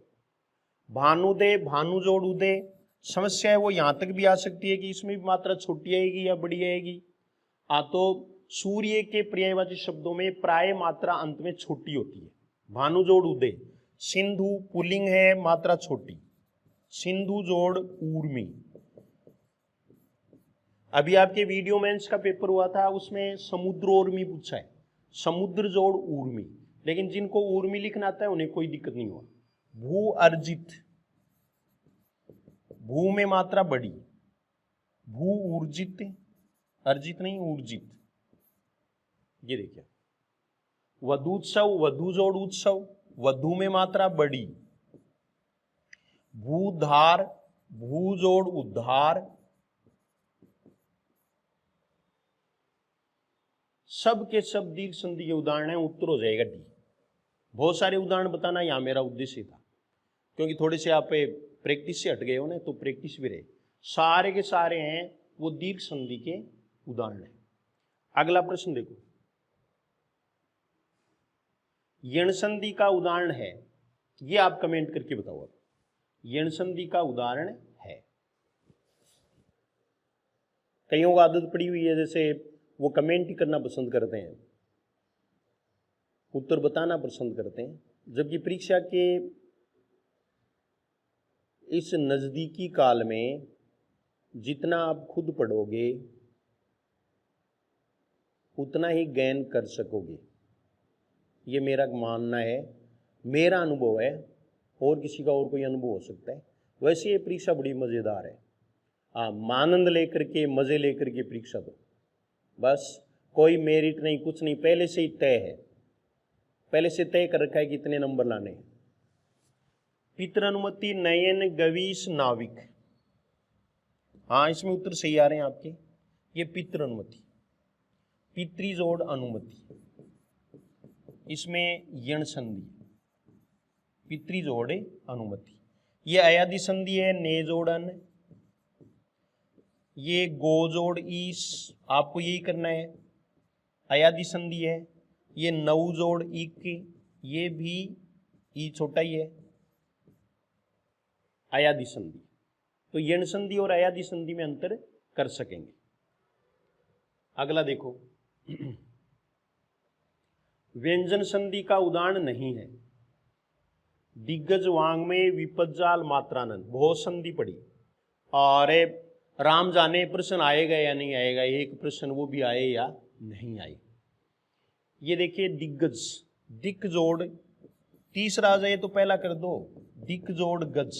भानुदे, भानु जोड़ उदय, समस्या है वो यहां तक भी आ सकती है कि इसमें भी मात्रा छोटी आएगी या बड़ी आएगी। तो सूर्य के पर्यायवाची शब्दों में प्राय मात्रा अंत में छोटी होती है। भानु जोड़ उदय। सिंधु पुल्लिंग है, मात्रा छोटी, सिंधु जोड़ ऊर्मी। अभी आपके वीडियो मेंस का पेपर हुआ था उसमें समुद्रोर्मी पूछा है, समुद्र जोड़ ऊर्मी, लेकिन जिनको ऊर्मी लिखना आता है उन्हें कोई दिक्कत नहीं हुआ। भू अर्जित, भू में मात्रा बड़ी, भू ऊर्जित, अर्जित नहीं ऊर्जित। ये देखिए वधूत्सव, वधू जोड़ उत्सव, वधू में मात्रा बड़ी, भूधार, भू जोड़ उद्धार, सब के सब दीर्घ संधि के उदाहरण है। उत्तर हो जाएगा डी। बहुत सारे उदाहरण बताना यहां मेरा उद्देश्य था, क्योंकि थोड़े से आप प्रैक्टिस से हट गए हो ना, तो प्रैक्टिस भी रहे। सारे के सारे हैं वो दीर्घ संधि के उदाहरण है। अगला प्रश्न देखो, यण संधि का उदाहरण है, ये आप कमेंट करके बताओ। यण संधि का उदाहरण है, कईयों को आदत पड़ी हुई है जैसे वो कमेंट ही करना पसंद करते हैं, उत्तर बताना पसंद करते हैं, जबकि परीक्षा के इस नजदीकी काल में जितना आप खुद पढ़ोगे उतना ही गेन कर सकोगे। ये मेरा मानना है, मेरा अनुभव है, और किसी का और कोई अनुभव हो सकता है। वैसे ये परीक्षा बड़ी मज़ेदार है। आनंद लेकर के, मज़े लेकर के परीक्षा दो, बस कोई मेरिट नहीं, कुछ नहीं, पहले से ही तय है, पहले से तय कर रखा है कि इतने नंबर लाने हैं। पितृनुमति नयन गवीश नाविक, हाँ इसमें उत्तर सही आ रहे हैं आपके। ये पितृनुमति, पितृजोड़ अनुमति, इसमें यण संधि, पितृजोड़ अनुमति। ये अयादि संधि है, ने जोड़ अन, ये गो जोड़ ईस, आपको यही करना है, अयादि संधि है। ये नौ जोड़ इक, ये भी ई छोटा ही है, अयादि संधि। तो यण संधि और अयादि संधि में अंतर कर सकेंगे। अगला देखो, व्यंजन संधि का उदाहरण नहीं है। दिग्गज वांग्मय विपज्जाल मात्रानंद, बहुत संधि पड़ी, और राम जाने प्रश्न आएगा या नहीं आएगा, एक प्रश्न वो भी आए या नहीं आए। ये देखिए दिग्गज, दिक जोड़, तीसरा आ जाए तो पहला कर दो, दिक जोड़ गज,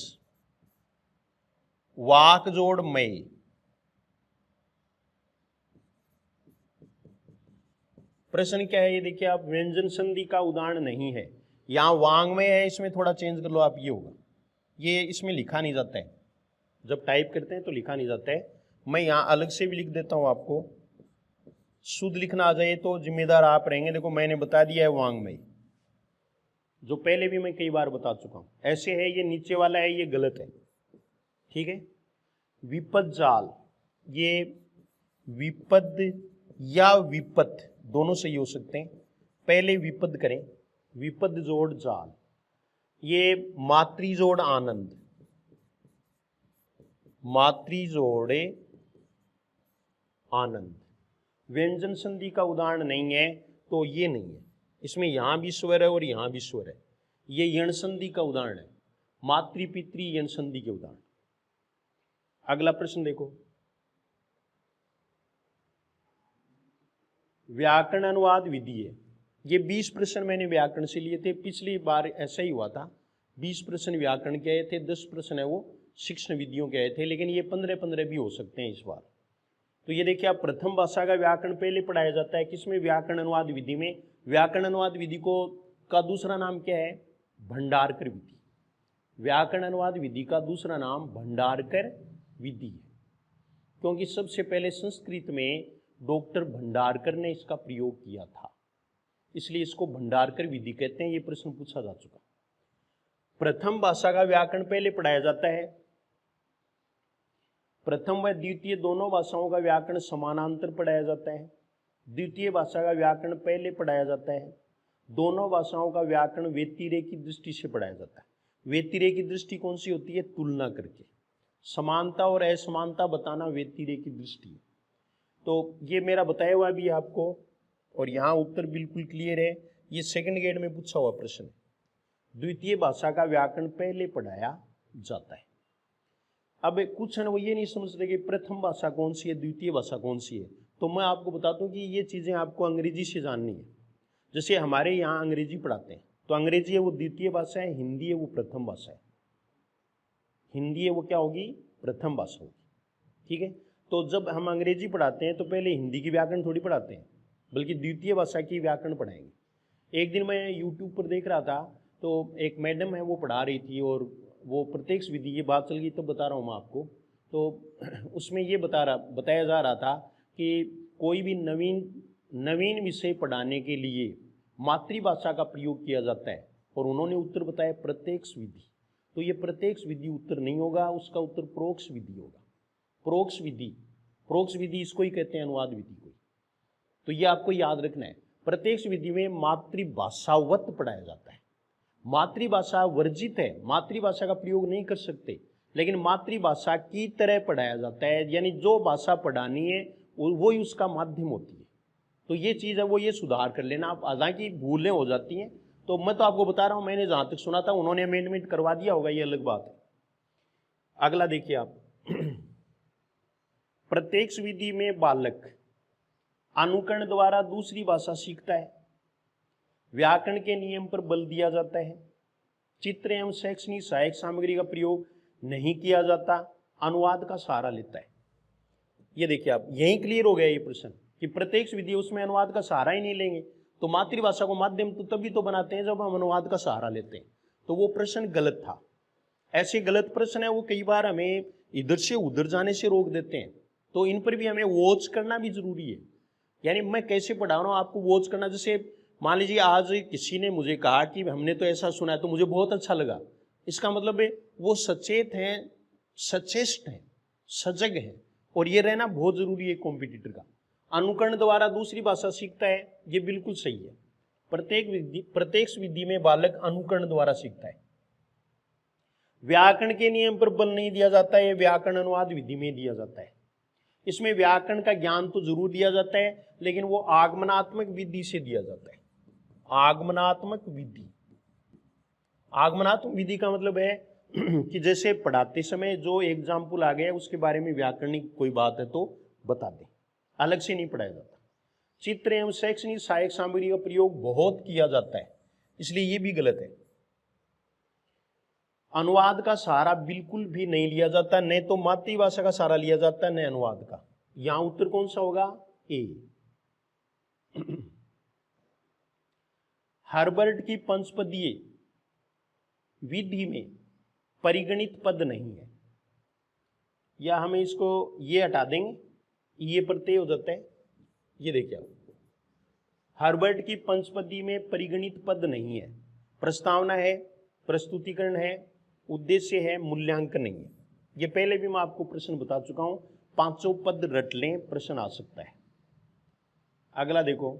वाक जोड़ मय, प्रश्न क्या है ये देखिए आप, व्यंजन संधि का उदाहरण नहीं है। यहां वांग्मय है, इसमें थोड़ा चेंज कर लो आप, ये होगा, ये इसमें लिखा नहीं जाता है, जब टाइप करते हैं तो लिखा नहीं जाता है। मैं यहां अलग से भी लिख देता हूं आपको, शुद्ध लिखना आ जाए तो जिम्मेदार आप रहेंगे। देखो मैंने बता दिया है वांग्मय, जो पहले भी मैं कई बार बता चुका हूं। ऐसे है, ये नीचे वाला है, ये गलत है, ठीक है। विपज्जाल, ये विपद या विपत दोनों सही हो सकते हैं, पहले विपद करें, विपद जोड़ जाल। ये मातृ जोड़ आनंद, मातृ जोड़े आनंद, व्यंजन संधि का उदाहरण नहीं है, तो ये नहीं है। इसमें यहां भी स्वर है और यहां भी स्वर है, ये यण संधि का उदाहरण है, मातृ पितृ यण संधि के उदाहरण। अगला प्रश्न देखो, व्याकरण अनुवाद विधि है। ये 20 प्रश्न मैंने व्याकरण से लिए थे, पिछली बार ऐसा ही हुआ था, 20 प्रश्न व्याकरण के आए थे, 10 प्रश्न है वो शिक्षण विधियों के आए थे, लेकिन ये 15-15 भी हो सकते हैं इस बार। तो ये देखिए आप, प्रथम भाषा का व्याकरण पहले पढ़ाया जाता है किसमें, व्याकरण अनुवाद विधि में। व्याकरण अनुवाद विधि को का दूसरा नाम क्या है, भंडारकर विधि। व्याकरण अनुवाद विधि का दूसरा नाम भंडारकर विधि है, क्योंकि सबसे पहले संस्कृत में डॉक्टर भंडारकर ने इसका प्रयोग किया था, इसलिए इसको भंडारकर विधि कहते हैं। ये प्रश्न पूछा जा चुका। प्रथम भाषा का व्याकरण पहले पढ़ाया जाता है, प्रथम व द्वितीय दोनों भाषाओं का व्याकरण समानांतर पढ़ाया जाता है। द्वितीय भाषा का व्याकरण पहले पढ़ाया जाता है। दोनों भाषाओं का व्याकरण व्यतिरेय की दृष्टि से पढ़ाया जाता है। व्यतिरेय की दृष्टि कौन सी होती है, तुलना करके, समानता और असमानता बताना व्यतिरेय की दृष्टि है। तो ये मेरा बताया हुआ भी आपको, और यहाँ उत्तर बिल्कुल क्लियर है, ये सेकंड ग्रेड में पूछा हुआ प्रश्न है। द्वितीय भाषा का व्याकरण पहले पढ़ाया जाता है। अब कुछ है वो ये नहीं समझते कि प्रथम भाषा कौन सी है, द्वितीय भाषा कौन सी है, तो मैं आपको बताता हूँ कि ये चीज़ें आपको अंग्रेजी से जाननी है। जैसे हमारे यहाँ अंग्रेजी पढ़ाते हैं, तो अंग्रेजी है वो द्वितीय भाषा है, हिंदी है वो प्रथम भाषा है। हिंदी है वो क्या होगी, प्रथम भाषा होगी, ठीक है। तो जब हम अंग्रेजी पढ़ाते हैं तो पहले हिंदी की व्याकरण थोड़ी पढ़ाते हैं, बल्कि द्वितीय भाषा की व्याकरण पढ़ाएंगे। एक दिन मैं यूट्यूब पर देख रहा था, तो एक मैडम है वो पढ़ा रही थी, और वो प्रत्यक्ष विधि, ये बात चल गई तो बता रहा हूँ मैं आपको। तो उसमें ये बताया जा रहा था कि कोई भी नवीन विषय पढ़ाने के लिए मातृभाषा का प्रयोग किया जाता है, और उन्होंने उत्तर बताया प्रत्यक्ष विधि। तो ये प्रत्यक्ष विधि उत्तर नहीं होगा, उसका उत्तर परोक्ष विधि होगा। परोक्ष विधि इसको ही कहते हैं, अनुवाद विधि को। तो ये आपको याद रखना है, प्रत्यक्ष विधि में मातृभाषावत पढ़ाया जाता है। मातृभाषा वर्जित है, मातृभाषा का प्रयोग नहीं कर सकते, लेकिन मातृभाषा की तरह पढ़ाया जाता है, यानी जो भाषा पढ़ानी है वो ही उसका माध्यम होती है। तो ये चीज़ है वो ये सुधार कर लेना आप, हालांकि भूलें हो जाती हैं। तो मैं तो आपको बता रहा हूँ, मैंने जहाँ तक सुना था उन्होंने अमेंडमेंट करवा दिया होगा, ये अलग बात है। अगला देखिए आप, प्रत्यक्ष विधि में बालक अनुकरण द्वारा दूसरी भाषा सीखता है, व्याकरण के नियम पर बल दिया जाता है, चित्र एवं शैक्षणिक सहायक सामग्री का प्रयोग नहीं किया जाता, अनुवाद का सहारा लेता है। ये देखिए आप, यही क्लियर हो गया ये प्रश्न कि प्रत्यक्ष विधि उसमें अनुवाद का सहारा ही नहीं लेंगे, तो मातृभाषा को माध्यम तो तभी तो बनाते हैं जब हम अनुवाद का सहारा लेते हैं। तो वो प्रश्न गलत था। ऐसे गलत प्रश्न है वो कई बार हमें इधर से उधर जाने से रोक देते हैं, तो इन पर भी हमें वॉच करना भी जरूरी है। यानी मैं कैसे पढ़ा रहा हूँ आपको वॉच करना। जैसे मान लीजिए आज किसी ने मुझे कहा कि हमने तो ऐसा सुना है, तो मुझे बहुत अच्छा लगा, इसका मतलब है वो सचेत हैं, सचेष्ट हैं, सजग हैं, और ये रहना बहुत जरूरी है कॉम्पिटिटर का। अनुकरण द्वारा दूसरी भाषा सीखता है, ये बिल्कुल सही है। प्रत्यक्ष विधि में बालक अनुकरण द्वारा सीखता है। व्याकरण के नियम पर बल नहीं दिया जाता है, व्याकरण अनुवाद विधि में दिया जाता है। इसमें व्याकरण का ज्ञान तो जरूर दिया जाता है, लेकिन वो आगमनात्मक विधि से दिया जाता है। आगमनात्मक विधि, आगमनात्मक विधि का मतलब है कि जैसे पढ़ाते समय जो एग्जाम्पल आ गया उसके बारे में व्याकरणिक कोई बात है तो बता दें, अलग से नहीं पढ़ाया जाता। चित्र एवं शैक्षणिक सहायक सामग्री का प्रयोग बहुत किया जाता है, इसलिए ये भी गलत है। अनुवाद का सहारा बिल्कुल भी नहीं लिया जाता, न तो मातृभाषा का सहारा लिया जाता न अनुवाद का। यहां उत्तर कौन सा होगा, ए। हर्बर्ट की पंचपदीय विधि में परिगणित पद नहीं है, या हमें इसको ये हटा देंगे, ये प्रत्यय हो जाता है। ये देखिए आप, हर्बर्ट की पंचपदी में परिगणित पद नहीं है। प्रस्तावना है, प्रस्तुतिकरण है, उद्देश्य है, मूल्यांकन नहीं है। ये पहले भी मैं आपको प्रश्न बता चुका हूं, पांचों पद रट लें, प्रश्न आ सकता है। अगला देखो,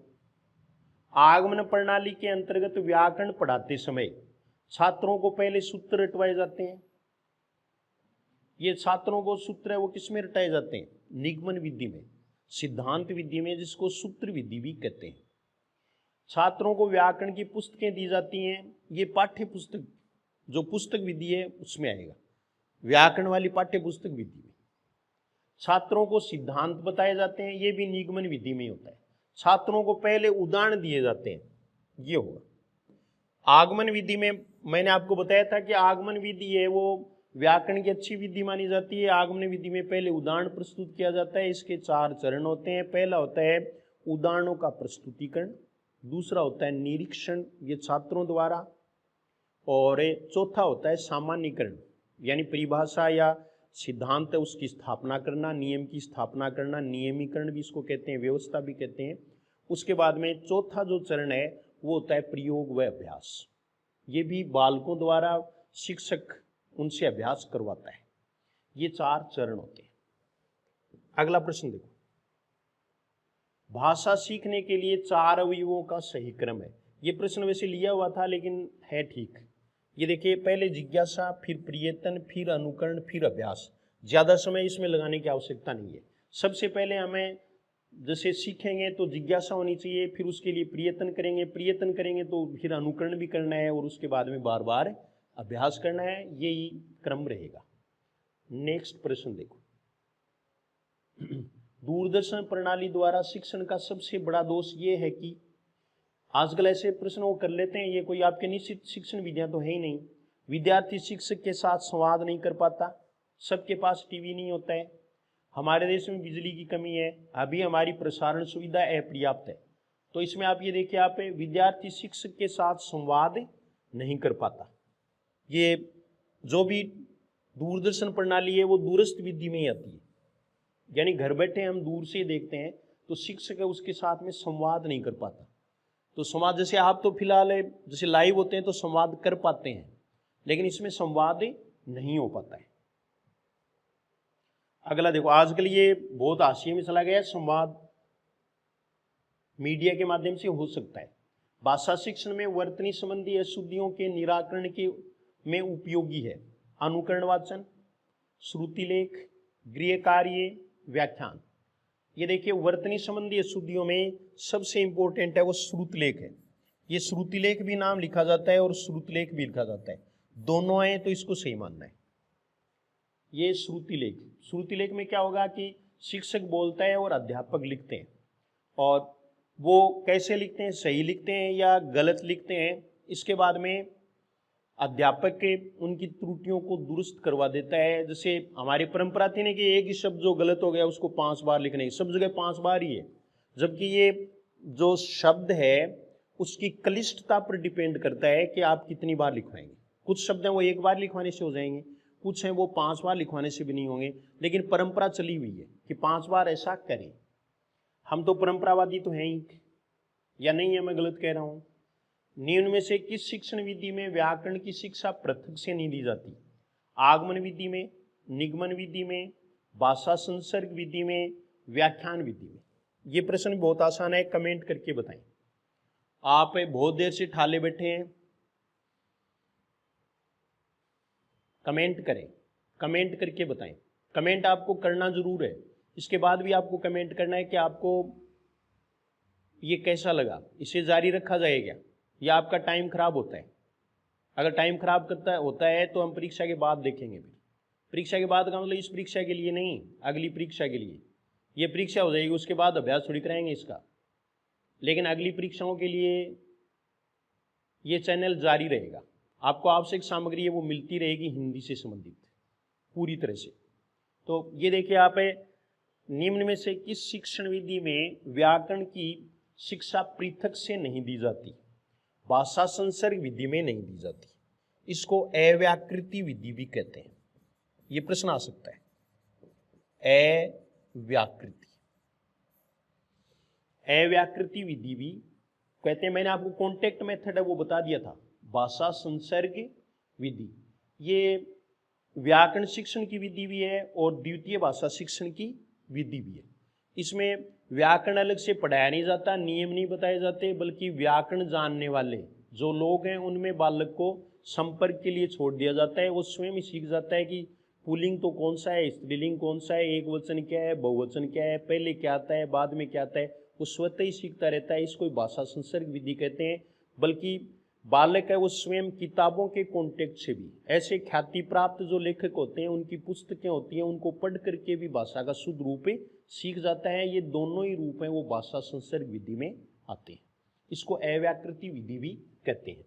आगमन प्रणाली के अंतर्गत व्याकरण पढ़ाते समय छात्रों को पहले सूत्र रटवाए जाते हैं। ये छात्रों को सूत्र है वो किसमें रटाए जाते हैं, निगमन विधि में, सिद्धांत विधि में, जिसको सूत्र विधि भी कहते हैं। छात्रों को व्याकरण की पुस्तकें दी जाती हैं, ये पाठ्य पुस्तक जो पुस्तक विधि है उसमें आएगा, व्याकरण वाली पाठ्य पुस्तक विधि में। छात्रों को सिद्धांत बताए जाते हैं, ये भी निगमन विधि में होता है। छात्रों को पहले उदाहरण दिए जाते हैं, ये होगा। आगमन विधि में मैंने आपको बताया था कि आगमन विधि है वो व्याकरण की अच्छी विधि मानी जाती है। आगमन विधि में पहले उदाहरण प्रस्तुत किया जाता है, इसके 4 चरण होते हैं। पहला होता है उदाहरणों का प्रस्तुतिकरण, दूसरा होता है निरीक्षण, ये छात्रों द्वारा, और चौथा होता है सामान्यीकरण, यानी परिभाषा या सिद्धांत है उसकी स्थापना करना, नियम की स्थापना करना, नियमीकरण भी इसको कहते हैं, व्यवस्था भी कहते हैं। उसके बाद में चौथा जो चरण है वो होता है प्रयोग व अभ्यास, ये भी बालकों द्वारा शिक्षक उनसे अभ्यास करवाता है। ये 4 चरण होते हैं। अगला प्रश्न देखो, भाषा सीखने के लिए 4 अवयवों का सही क्रम है। ये प्रश्न वैसे लिया हुआ था लेकिन है ठीक। ये देखिए, पहले जिज्ञासा, फिर प्रयत्न, फिर अनुकरण, फिर अभ्यास। ज़्यादा समय इसमें लगाने की आवश्यकता नहीं है। सबसे पहले हमें जैसे सीखेंगे तो जिज्ञासा होनी चाहिए, फिर उसके लिए प्रयत्न करेंगे तो फिर अनुकरण भी करना है, और उसके बाद में बार बार अभ्यास करना है। यही क्रम रहेगा। नेक्स्ट प्रश्न देखो, दूरदर्शन प्रणाली द्वारा शिक्षण का सबसे बड़ा दोष ये है कि आजकल ऐसे प्रश्न वो कर लेते हैं, ये कोई आपके निश्चित शिक्षण विधियां तो है ही नहीं। विद्यार्थी शिक्षक के साथ संवाद नहीं कर पाता, सबके पास टीवी नहीं होता है, हमारे देश में बिजली की कमी है, अभी हमारी प्रसारण सुविधा अपर्याप्त है। तो इसमें आप ये देखिए, आप विद्यार्थी शिक्षक के साथ संवाद नहीं कर पाता। ये जो भी दूरदर्शन प्रणाली है वो दूरस्थ विधि में ही आती है, यानी घर बैठे हम दूर से देखते हैं, तो शिक्षक है उसके साथ में संवाद नहीं कर पाता। तो संवाद जैसे आप तो फिलहाल जैसे लाइव होते हैं तो संवाद कर पाते हैं, लेकिन इसमें संवाद नहीं हो पाता है। अगला देखो, आजकल ये बहुत हाशिए में चला गया है, संवाद मीडिया के माध्यम से हो सकता है। भाषा शिक्षण में वर्तनी संबंधी अशुद्धियों के निराकरण के में उपयोगी है अनुकरण वाचन, श्रुतिलेख, गृह कार्य, व्याख्यान। ये देखिए, वर्तनी संबंधी अशुद्धियों में सबसे इंपॉर्टेंट है वो श्रुतिलेख है। ये श्रुतिलेख भी नाम लिखा जाता है और श्रुतिलेख भी लिखा जाता है, दोनों हैं तो इसको सही मानना है। ये श्रुतिलेख, श्रुतिलेख में क्या होगा कि शिक्षक बोलता है और अध्यापक लिखते हैं, और वो कैसे लिखते हैं, सही लिखते हैं या गलत लिखते हैं, इसके बाद में अध्यापक के उनकी त्रुटियों को दुरुस्त करवा देता है। जैसे हमारी परंपरा थी ना कि एक ही शब्द जो गलत हो गया उसको 5 बार लिखने की, सब जगह 5 बार ही है, जबकि ये जो शब्द है उसकी क्लिष्टता पर डिपेंड करता है कि आप कितनी बार लिखवाएंगे। कुछ शब्द हैं वो 1 बार लिखवाने से हो जाएंगे, कुछ हैं वो 5 बार लिखवाने से भी नहीं होंगे, लेकिन परंपरा चली हुई है कि 5 बार ऐसा करें। हम तो परंपरावादी तो हैं ही, या नहीं है, मैं गलत कह रहा हूँ? निम्न में से किस शिक्षण विधि में व्याकरण की शिक्षा पृथक से नहीं दी जाती? आगमन विधि में, निगमन विधि में, भाषा संसर्ग विधि में, व्याख्यान विधि में? ये प्रश्न बहुत आसान है, कमेंट करके बताएं। आप बहुत देर से ठाले बैठे हैं, कमेंट करें, कमेंट करके बताएं। कमेंट आपको करना जरूर है, इसके बाद भी आपको कमेंट करना है कि आपको ये कैसा लगा, इसे जारी रखा जाएगा या आपका टाइम खराब होता है। अगर टाइम खराब होता है तो हम परीक्षा के बाद देखेंगे। फिर परीक्षा के बाद का मतलब इस परीक्षा के लिए नहीं, अगली परीक्षा के लिए। ये परीक्षा हो जाएगी उसके बाद अभ्यास थोड़ी कराएंगे इसका, लेकिन अगली परीक्षाओं के लिए ये चैनल जारी रहेगा। आपको आवश्यक सामग्री है वो मिलती रहेगी हिंदी से संबंधित पूरी तरह से। तो ये देखिए, आप निम्न में से किस शिक्षण विधि में व्याकरण की शिक्षा पृथक से नहीं दी जाती? भाषा संसर्ग विधि में नहीं दी जाती, इसको अव्याकृति विधि भी कहते हैं। ये प्रश्न आ सकता है, अव्याकृति, अव्याकृति विधि भी कहते हैं। मैंने आपको कॉन्टेक्ट मेथड है वो बता दिया था, भाषा संसर्ग विधि। ये व्याकरण शिक्षण की विधि भी है और द्वितीय भाषा शिक्षण की विधि भी है। इसमें व्याकरण अलग से पढ़ाया नहीं जाता, नियम नहीं बताए जाते, बल्कि व्याकरण जानने वाले जो लोग हैं उनमें बालक को संपर्क के लिए छोड़ दिया जाता है। वो स्वयं ही सीख जाता है कि पुल्लिंग तो कौन सा है, स्त्रीलिंग कौन सा है, एक वचन क्या है, बहुवचन क्या है, पहले क्या आता है, बाद में क्या आता है, वो स्वतः ही सीखता रहता है। इसको भाषा संसर्ग विधि कहते हैं। बल्कि बालक है वो स्वयं किताबों के कॉन्टेक्ट से भी, ऐसे ख्याति प्राप्त जो लेखक होते हैं उनकी पुस्तकें होती हैं, उनको पढ़ करके भी भाषा का शुद्ध रूप सीख जाता है। ये दोनों ही रूप हैं वो भाषा संसर्ग विधि में आते हैं। इसको अव्याकृति विधि भी कहते हैं।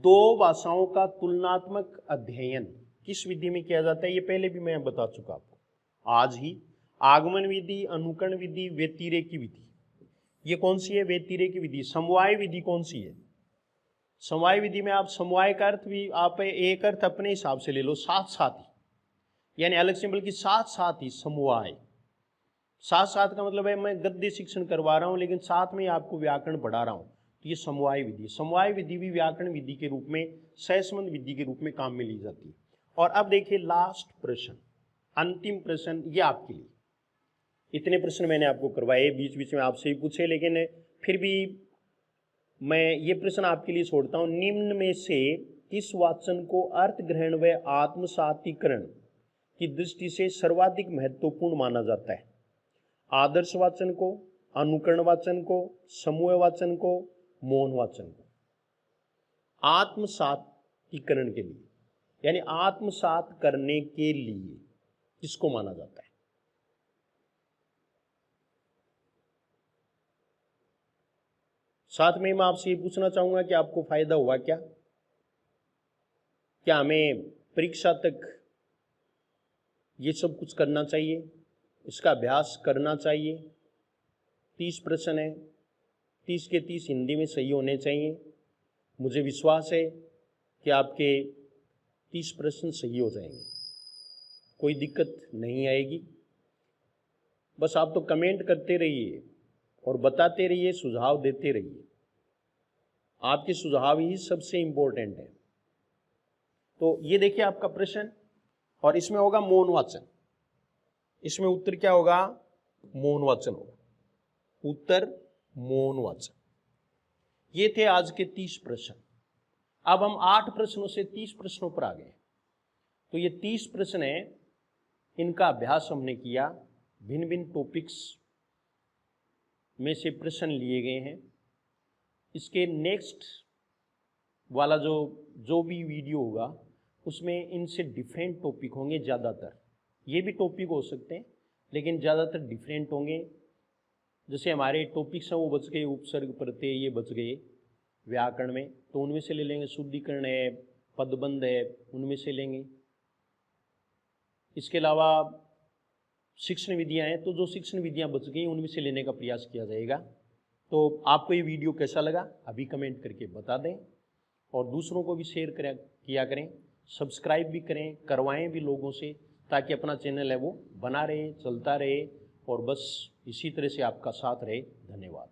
दो भाषाओं का तुलनात्मक अध्ययन किस विधि में किया जाता है? ये पहले भी मैं बता चुका आपको आज ही। आगमन विधि, अनुकरण विधि, व्यतिरेकी विधि। ये कौन सी है? व्यतिरेकी विधि। समवाय विधि कौन सी है? समवाय विधि में आप समवाय का अर्थ भी आप एक अर्थ अपने हिसाब से ले लो, साथ साथ ही, यानी अलग से, बल्कि साथ साथ ही समवाय। साथ साथ का मतलब है मैं गद्य शिक्षण करवा रहा हूं लेकिन साथ में आपको व्याकरण पढ़ा रहा हूं, तो ये समवाय विधि। समवाय विधि भी व्याकरण विधि के रूप में, सहसंबंध विधि के रूप में काम में ली जाती है। और अब देखिए लास्ट प्रश्न, अंतिम प्रश्न, ये आपके लिए। इतने प्रश्न मैंने आपको करवाए, बीच बीच में आपसे ही पूछे, लेकिन फिर भी मैं ये प्रश्न आपके लिए छोड़ता हूं। निम्न में से किस वाचन को अर्थ ग्रहण व आत्मसातीकरण की दृष्टि से सर्वाधिक महत्वपूर्ण माना जाता है? आदर्श वाचन को, अनुकरण वाचन को, समूह वाचन को, मौन वाचन को? आत्मसातीकरण के लिए, यानी आत्मसात करने के लिए किसको माना जाता है? साथ में मैं आपसे ये पूछना चाहूँगा कि आपको फ़ायदा हुआ क्या? क्या हमें परीक्षा तक ये सब कुछ करना चाहिए, इसका अभ्यास करना चाहिए? 30 प्रश्न है, 30 के 30 हिंदी में सही होने चाहिए। मुझे विश्वास है कि आपके 30 प्रश्न सही हो जाएंगे, कोई दिक्कत नहीं आएगी। बस आप तो कमेंट करते रहिए और बताते रहिए, सुझाव देते रहिए। आपके सुझाव ही सबसे इम्पोर्टेंट है। तो ये देखिए आपका प्रश्न, और इसमें होगा मौन वाचन। इसमें उत्तर क्या होगा? मौन वाचन होगा, उत्तर मौन वाचन। ये थे आज के 30 प्रश्न। अब हम 8 प्रश्नों से 30 प्रश्नों पर आ गए। तो ये 30 प्रश्न है, इनका अभ्यास हमने किया, भिन्न भिन्न टॉपिक्स में से प्रश्न लिए गए हैं। इसके नेक्स्ट वाला जो भी वीडियो होगा उसमें इनसे डिफरेंट टॉपिक होंगे। ज़्यादातर ये भी टॉपिक हो सकते हैं, लेकिन ज़्यादातर डिफरेंट होंगे। जैसे हमारे टॉपिक्स हैं वो बच गए, उपसर्ग प्रत्यय ये बच गए व्याकरण में, तो उनमें से ले लेंगे। शुद्धिकरण है, पदबंध है, उनमें से लेंगे। इसके अलावा शिक्षण विधियाँ हैं, तो जो शिक्षण विधियाँ बच गई उनमें से लेने का प्रयास किया जाएगा। तो आपको ये वीडियो कैसा लगा अभी कमेंट करके बता दें, और दूसरों को भी शेयर किया करें, सब्सक्राइब भी करें, करवाएं भी लोगों से, ताकि अपना चैनल है वो बना रहे, चलता रहे, और बस इसी तरह से आपका साथ रहे। धन्यवाद।